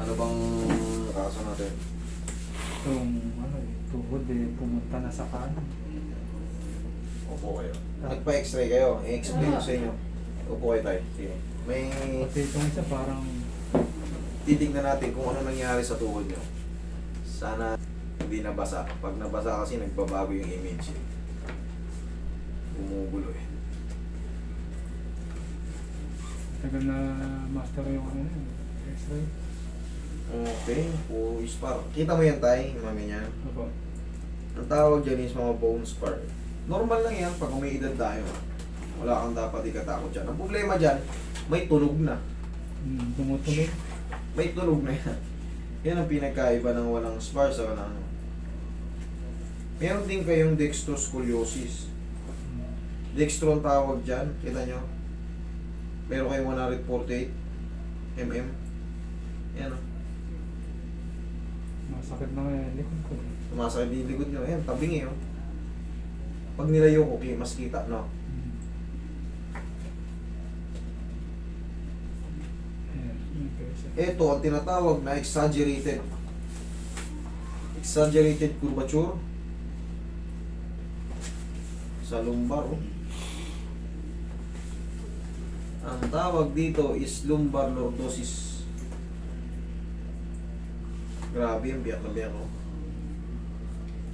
Ano bang kaso natin? Yung ano eh, tuhod eh, pumunta na sa kanan. Upo kayo. Nagpa-x-ray kayo. I-explain ko sa inyo. Upo kayo tayo. Sige. May Pati itong isa parang titignan natin kung ano nangyari sa tuhod nyo. Sana hindi nabasa. Pag nabasa kasi nagbabago yung image. Gumugulo eh. tagal na master yung ano yun, x-ray. Okay, puro spar. Kita mo yan tayo, mami niya. Opo. Ang tawag dyan is mga bone spar. Normal lang yan pag may edad tayo. Wala kang dapat ikatakot dyan. Ang problema dyan, may tunog na. Tumutuloy. May tunog na yan. Yan ang pinagkaiba ng walang spar sa walang ano. Meron din kayong dextroscoliosis. Dextro ang tawag dyan. Kita nyo? Meron kayong 148 mm. Yan o. Masakit na nga yung likod ko. Sumasakit din yung likod nyo. Ayan, tabingi o. Pag nilayo ko, mas kita, no? Ayan, yung pesa. Ito ang tinatawag na exaggerated curvature sa lumbar. Oh. Ang tawag dito is lumbar lordosis. Grabe yung biyak na biyak ko.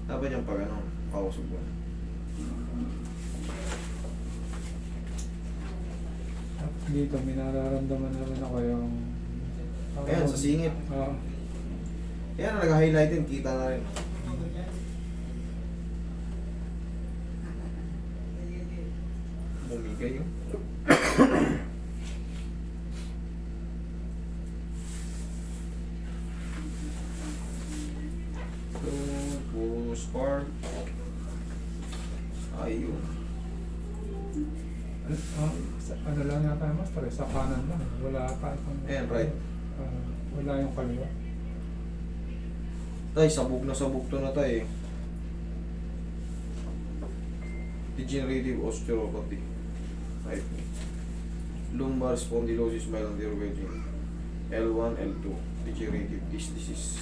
Dapat niyang pag ano, kausog ko. Tapos dito, may nararamdaman na rin ako yung... Ayan, sa singit. Oo. Ayan, nag-highlight din, kita na rin. Bumigay yun. Puro spar. Ayun. Ano lang yata yung master, sa kanan lang. Wala pa itong... Ayan, right. Wala yung kaliwa. Tay, sabog na sabog to na tay. Degenerative osteopathy. Type. Lumbar spondylosis myelin wedging. L1, L2. Degenerative disc disease.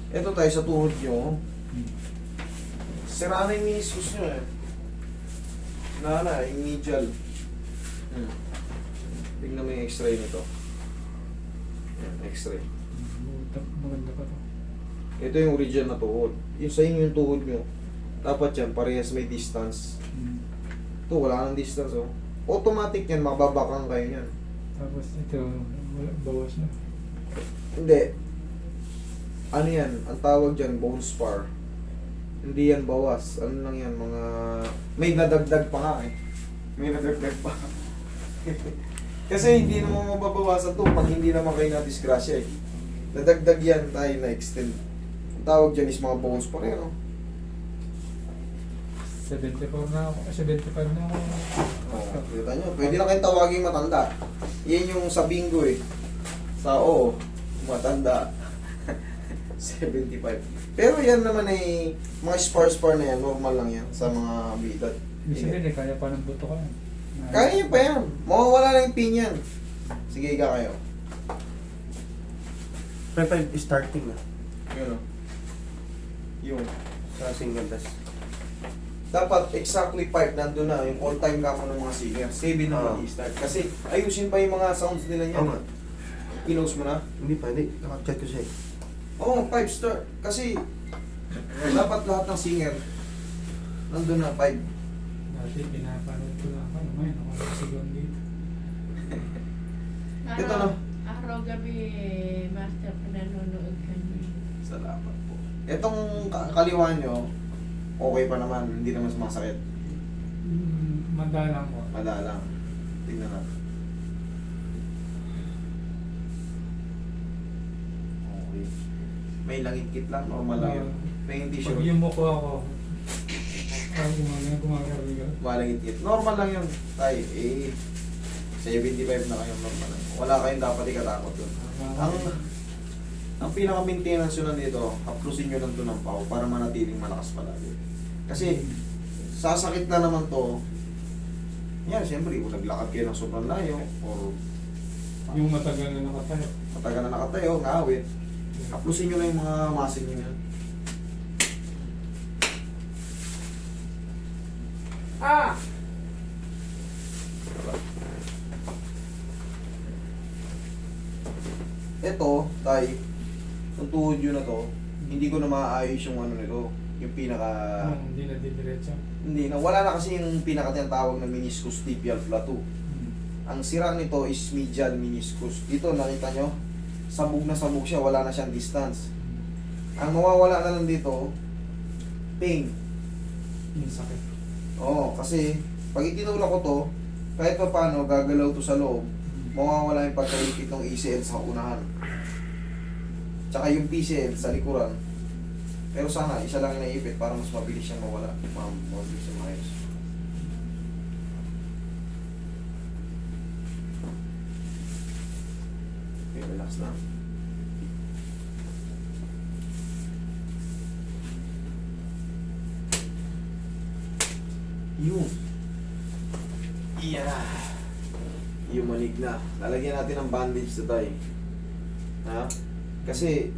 Ito tayo sa tuhod nyo. Sira na yung meniscus nyo eh. Na, yung medial. Tingnan mo yung x-ray nito. Yan, x-ray. Maganda pa to. Ito yung original na tuhod. Yung sa inyo yung tuhod nyo. Dapat yan, parehas may distance. Ito, wala nang distance oh. Automatic yan, mababakang kayo yan. Tapos ito, bawas na. Hindi. Ano yan? Ang tawag dyan, bone spar. Hindi yan bawas. Ano lang yan, mga... May nadagdag pa nga eh. May nadagdag pa. Kasi hindi naman mababawasan to pag hindi naman kayo na-disgrasya eh. Nadagdag yan tayo na-extend. Ang tawag dyan is mga bone spar. Yan oh. 74 na ako, 75 na ako. Oh, kita nyo, pwede na kayong tawagin matanda. Yan yung sa bingo eh. Sa O, matanda. 75. Pero yan naman ay mga spar na yan, normal lang yan sa mga bidad. Ibig sabihin eh, kaya pa ng buto ko yan. Kaya nyo pa yan. Mawawala lang yung pin yan. Sige, higa kayo. 5 starting na. Yun o. Yung. Sa single test. Dapat exactly 5 nandun na yung all-time kamo ng mga singer. 7 na mag-i-start. Kasi ayusin pa yung mga sounds nila niyan. Oo. Pinos mo na? Hindi pa, hindi. Naka-check ko siya eh. Oo, 5 star. Kasi dapat lahat ng singer nandun na 5. Dati pinapanood ko lang ako, ngayon ako nagsigang dito. Ito na. Araw-gabi, master, pinanonood kami. Salamat po. Itong kaliwa nyo, okay pa naman. Hindi naman sumasakit. Madalang ko. Madalang. Tingnan natin. Okay. May langit-kit lang. Normal lang yun. May hindi Pag sure. yung mukha ko, parang gumagano. Malangit-kit. Normal lang yun. Tay, 75 na kayo. Normal lang. Wala kayong dapat ikatakot yun. Ang pinaka-maintenance yun nito, haplusin nyo lang ito ng pao para manatiling malakas palagi. Kasi, sasakit na naman to. Yan, siyempre, kung naglakad kayo ng sobrang layo, or Yung matagal na nakatayo. Matagal na nakatayo, ngawit. Haplusin nyo lang yung mga muscle nyo yan. Ah! Ito, tay, yung tuhod yun na to, hindi ko na maayos yung ano nito, yung pinaka... Hindi na didiretso. Hindi na, wala na kasi yung pinaka tinatawag na meniscus tibial plateau. Ang sira nito is medial meniscus. Dito, nakita nyo, sabog na sabog siya, wala na siyang distance. Ang mawawala na lang dito, pain. Yung sakit. Oo, kasi pag itinulak ko to, kahit pa paano, gagalaw to sa loob, mawawala yung pagkalikit ng ACL sa unahan. Tsaka yung PCL sa likuran. Pero sana, isa lang yung naipit para mas mabilis siyang mawala. Mabilis siyang maayos. Okay, relax na. Yun. Yeah. Yung malig na. Lalagyan natin ng bandage to tayo. Ha? Kasi,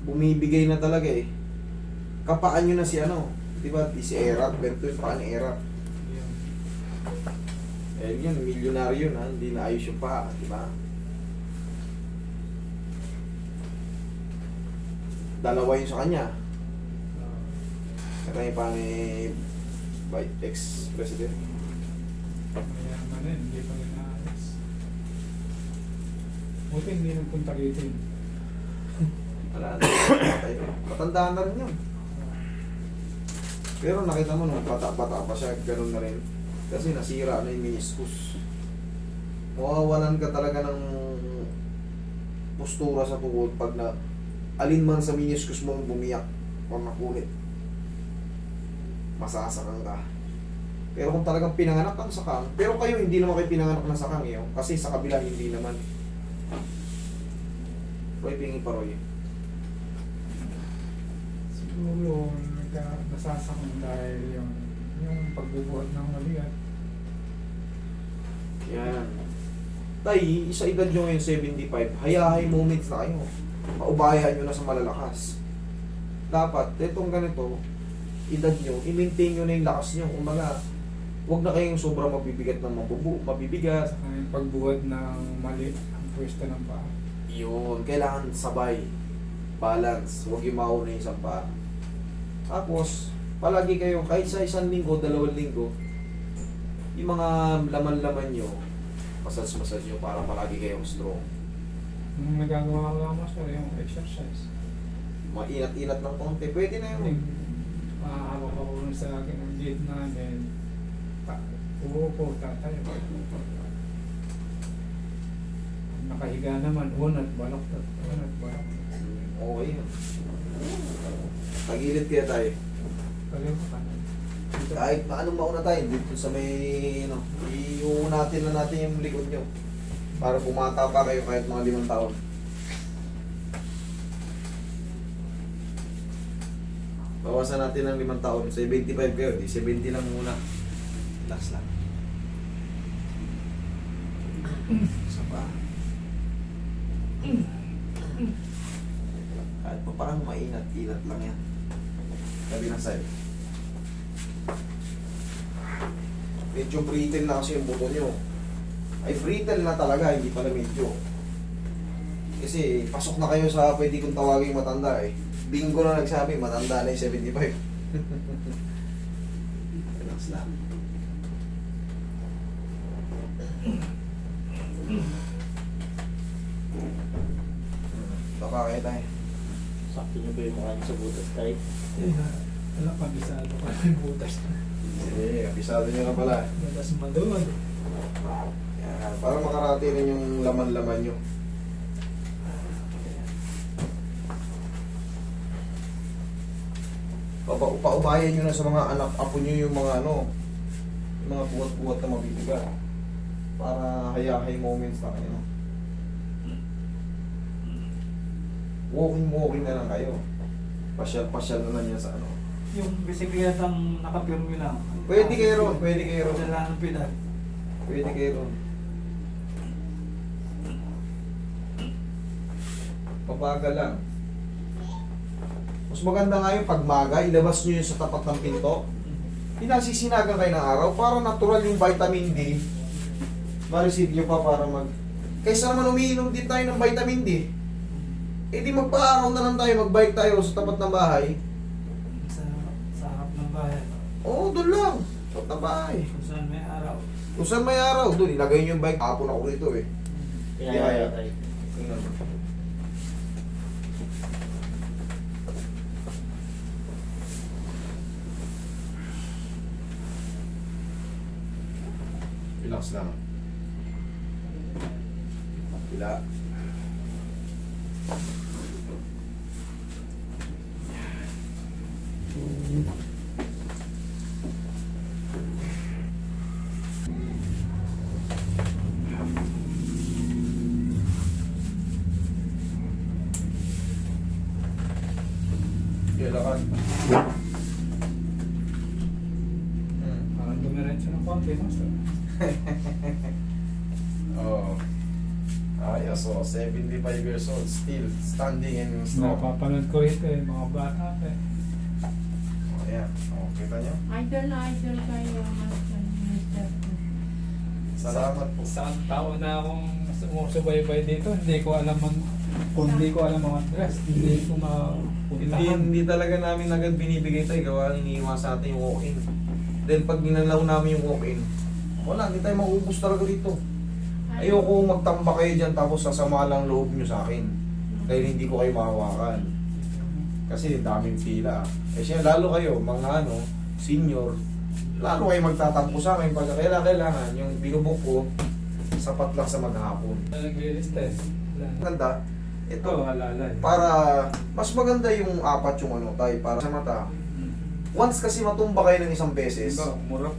bumibigay na talaga eh. Kapaan nyo na si ano. Diba? Si Erap. Ganito yung paa ni Erap. Yun. Eh yun, milyonaryo na. Hindi na ayos yung paa. Diba? Dalawa yun sa kanya. Kaya yung paa ni ex-president. Mayaman rin, hindi pa rin naalis. Buti hindi nagpunta rito yun. Wala na. Tayo. Matandaan na rin yun. Pero nakita mo nung bata-bata pa siya, ganun na rin. Kasi nasira na yung meniscus. Mawawalan ka talaga ng postura sa tuhod pag na alin man sa meniscus mo bumiyak o nakunit. Masasakang ka. Pero kung talagang pinanganak kang sakang, pero kayo hindi naman kayo pinanganak ng sakang yun. Kasi sa kabila hindi naman. Roy, pingi pa Roy. Siguro nasasakang dahil yung pagbubuhat ng mabigat. Yan. Tay, sa edad nyo ngayon 75, hayahay moments na kayo. Paubayan nyo na sa malalakas. Dapat, itong ganito, edad nyo, i-maintain nyo na yung lakas nyo. Kumbaga, huwag na kayong sobrang mabibigat ng mabibigat. Saka yung pagbuhat ng mali ang pwesto ng paa. Yun, kailangan sabay. Balance. Huwag yung mauna yung isang paa. Tapos, palagi kayo, kahit sa 1 linggo, 2 linggo, yung mga laman-laman nyo, massage nyo para palagi kayong strong. Nung nagagawa ko lang master yung exercise. Mainat-inat ng konti, pwede na yun. Mahawak ako nun sa akin ang gate namin. Uupo, tatayo. Nakahiga naman, unat, balaktot, unat, balaktot. Okay yun. Tagilid kaya tayo. Kaliwa ka na. Kahit na anong mauna tayo, dito sa may, iuunatin na natin yung likod nyo. Para pumata pa kayo kahit mga 5 taon. Bawasan natin ng 5 taon. 75 kayo, di 70 lang muna. Relax lang. Isa pa. Kahit pa parang mainat-inat lang yan. Sabi ng side. Medyo brittle na kasi yung buto nyo. Ay brittle na talaga, hindi pala medyo. Kasi pasok na kayo sa pwede kong tawaging matanda eh. Bingo na nagsabi, matanda na yung 75. Relax lang. Baka kayo tayo. Sakto nyo pa yung mukha niyo sa butas tayo. Wala pa, bisado ka ng butas. Sige, kabisado nyo na pala. Butas madood. Yan, para makarati rin yung laman-laman nyo. Paubayan nyo na sa mga anak, apo nyo yung mga ano, yung mga buhat-buhat na mabibigat. Para hayahay moments na kayo. Walking na lang kayo. Pasyal na lang yan sa ano. Yung bisikletang nakapirmi lang. Pwede kayo ron, pwede kayo ron. Dala ng pedal. Pwede kayo ron. Pabagal lang. Mas maganda nga yung pagmaga, ilabas nyo yun sa tapat ng pinto. Pinasisinagan kayo ng araw para natural yung vitamin D. Ma-receive nyo pa para mag... Kaysa naman umiinom din tayo ng vitamin D. Eh di magpa-araw na lang tayo, mag-bike tayo sa tapat ng bahay. Sa harap ng bahay. Oo, doon lang. Tapat ng bahay. Kung saan may araw. Kung saan may araw, doon ilagay nyo yung bike. Hapon ako rito eh. Kaya tayo. Tingnan mo. Relax lang. Pila. Okay, lakad. Parang dumiretso ng konti, master. Oo. Ayos, oh, 75 years old, still standing and strong. Napapanood ko ito eh, mga bata pa eh. Oh, ayan. Oh, kita nyo? Idol na idol kayo, Master. Master. Salamat po. Isang taon na akong sumusubaybay dito, hindi ko alam kung hindi ko alam mga address, hindi ko mapuntahan. Hindi talaga namin agad binibigay tayo, gawa iniiwasan natin yung walk-in. Then pag ginalaw namin yung walk-in, wala, hindi tayo maubos talaga dito. Ayoko magtamba kayo dyan tapos sasama lang loob nyo sa akin. Dahil hindi ko kayo mahawakan. Kasi daming pila. Eh siya, lalo kayo, mga senior, lalo kayo magtatampo sa akin pag kailangan yung binubok ko, sapat lang sa maghapon. Naglilista eh. Maganda, ito, Ito, halala eh. para mas maganda yung apat yung tayo para sa mata. Once kasi matumba kayo ng isang beses, Ito, mura